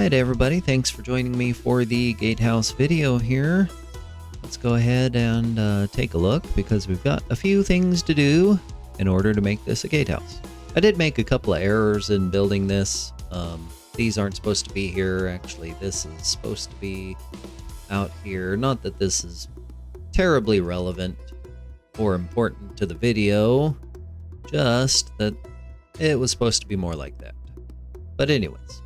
Alright everybody, thanks for joining me for the Gatehouse video here. Let's go ahead and take a look because we've got a few things to do in order to make this a gatehouse. I did make a couple of errors in building this. These aren't supposed to be here. Actually, this is supposed to be out here. Not that this is terribly relevant or important to the video, just that it was supposed to be more like that. But anyways,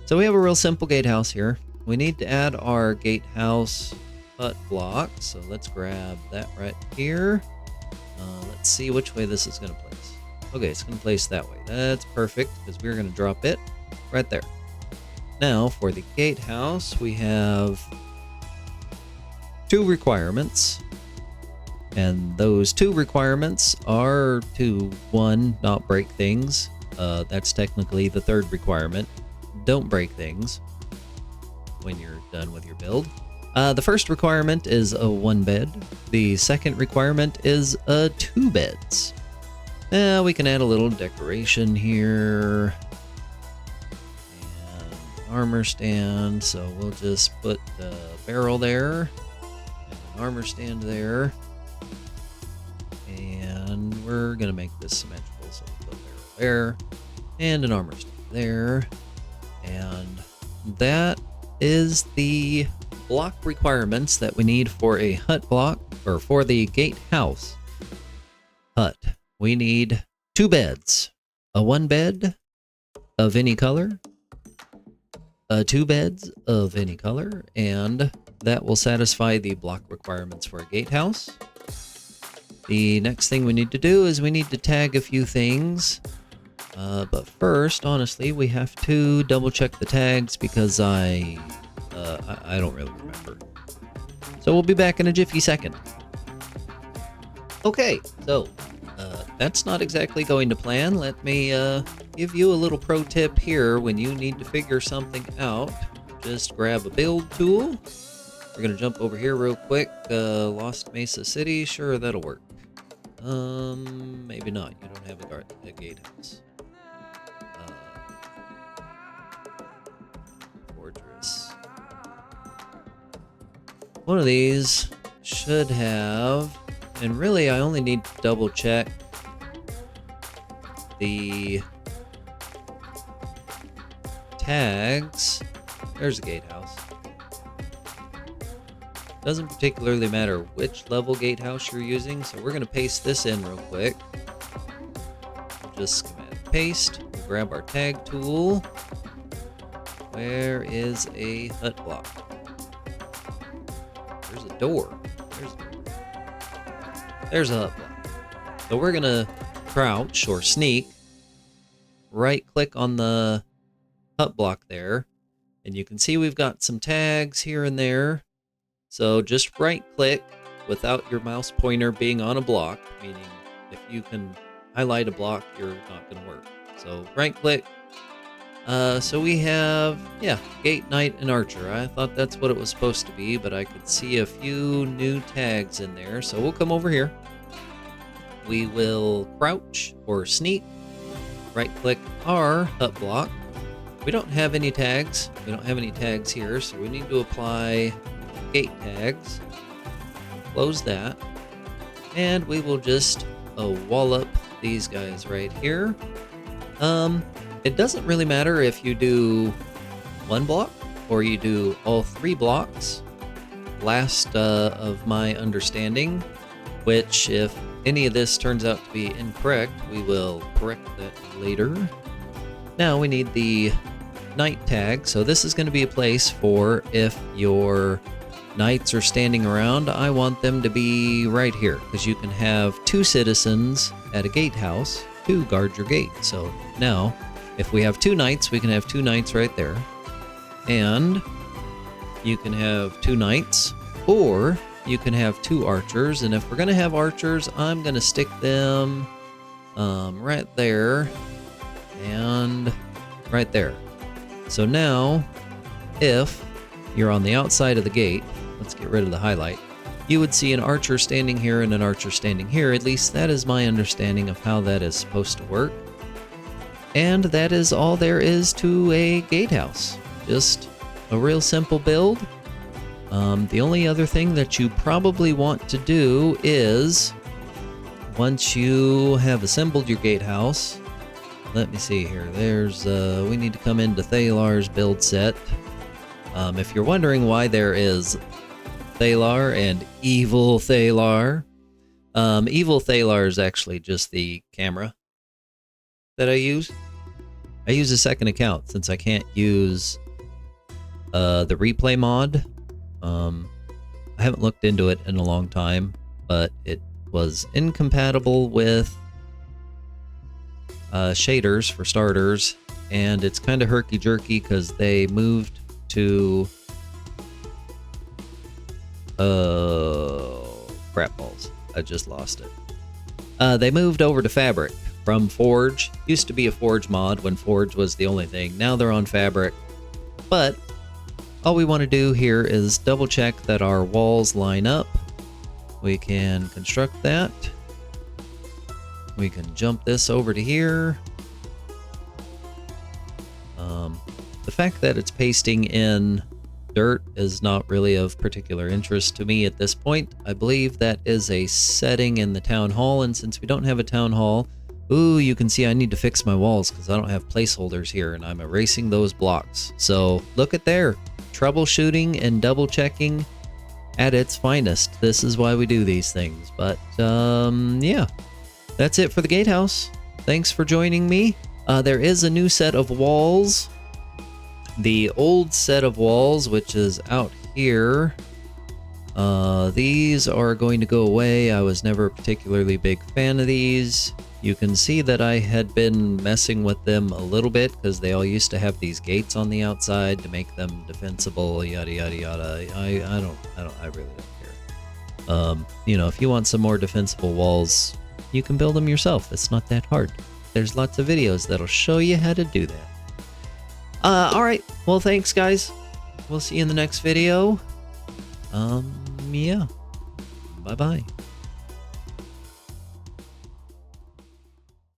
so we have a real simple gatehouse here. We need to add our gatehouse hut block, so let's grab that right here. Let's see which way this is going to place. Okay, it's going to place that way. That's perfect because we're going to drop it right there. Now for the gatehouse, we have two requirements. And those two requirements are to, one, not break things. That's technically the third requirement. Don't break things when you're done with your build. The first requirement is a 1 bed. The second requirement is a 2 beds. Now we can add a little decoration here. And armor stand. So we'll just put the barrel there. And an armor stand there. And we're going to make this symmetrical. So we'll put a barrel there. And an armor stand there. And that is the block requirements that we need for a hut block, or for the gatehouse hut. We need 2 beds, a 1 bed of any color, 2 beds of any color, and that will satisfy the block requirements for a gatehouse. The next thing we need to do is we need to tag a few things. But first, honestly, we have to double check the tags because I don't really remember. So we'll be back in a jiffy second. Okay, so that's not exactly going to plan. Let me give you a little pro tip here. When you need to figure something out, just grab a build tool. We're gonna jump over here real quick. Lost Mesa City, sure, that'll work. Maybe not. You don't have a gatehouse. Fortress. One of these should have, and really I only need to double check the tags. There's a gatehouse. Doesn't particularly matter which level gatehouse you're using, so we're going to paste this in real quick. Just command paste. We'll grab our tag tool. Where is a hut block? There's a door. There's a hut block. So we're going to crouch or sneak. Right click on the hut block there. And you can see we've got some tags here and there. So just right click without your mouse pointer being on a block, meaning if you can highlight a block, you're not going to work. So right click. So we have, Gate, Knight, and Archer. I thought that's what it was supposed to be, but I could see a few new tags in there. So we'll come over here. We will crouch or sneak. Right click our hut block. We don't have any tags. We don't have any tags here, so we need to apply gate tags. Close that. And we will just wallop these guys right here. It doesn't really matter if you do 1 block or you do all 3 blocks. Last of my understanding, which if any of this turns out to be incorrect, we will correct that later. Now we need the knight tag. So this is going to be a place for if your knights are standing around, I want them to be right here because you can have 2 citizens at a gatehouse to guard your gate. So now, if we have 2 knights, we can have 2 knights right there. And you can have 2 knights, or you can have 2 archers. And if we're going to have archers, I'm going to stick them right there and right there. So now, if you're on the outside of the gate, let's get rid of the highlight, you would see an archer standing here and an archer standing here. At least that is my understanding of how that is supposed to work. And that is all there is to a gatehouse. Just a real simple build. The only other thing that you probably want to do is, once you have assembled your gatehouse, let me see here. There's, we need to come into Thaylar's build set. If you're wondering why there is Thaylar and Evil Thaylar, Evil Thaylar is actually just the camera that I use. I use a second account since I can't use the replay mod. I haven't looked into it in a long time, but it was incompatible with shaders for starters, and it's kind of herky-jerky because they moved to crap balls. I just lost it. They moved over to Fabric from Forge. Used to be a Forge mod when Forge was the only thing. Now they're on Fabric. But all we want to do here is double check that our walls line up. We can construct that. We can jump this over to here. The fact that it's pasting in dirt is not really of particular interest to me at this point. I believe that is a setting in the town hall, and since we don't have a town hall, ooh, you can see I need to fix my walls because I don't have placeholders here, and I'm erasing those blocks. So look at there, troubleshooting and double checking at its finest. This is why we do these things. But yeah, that's it for the gatehouse. Thanks for joining me. There is a new set of walls. The old set of walls, which is out here, these are going to go away. I was never a particularly big fan of these. You can see that I had been messing with them a little bit because they all used to have these gates on the outside to make them defensible, yada yada yada. I really don't care. You know, if you want some more defensible walls, you can build them yourself. It's not that hard. There's lots of videos that'll show you how to do that. Alright, well thanks guys. We'll see you in the next video. Yeah. Bye-bye.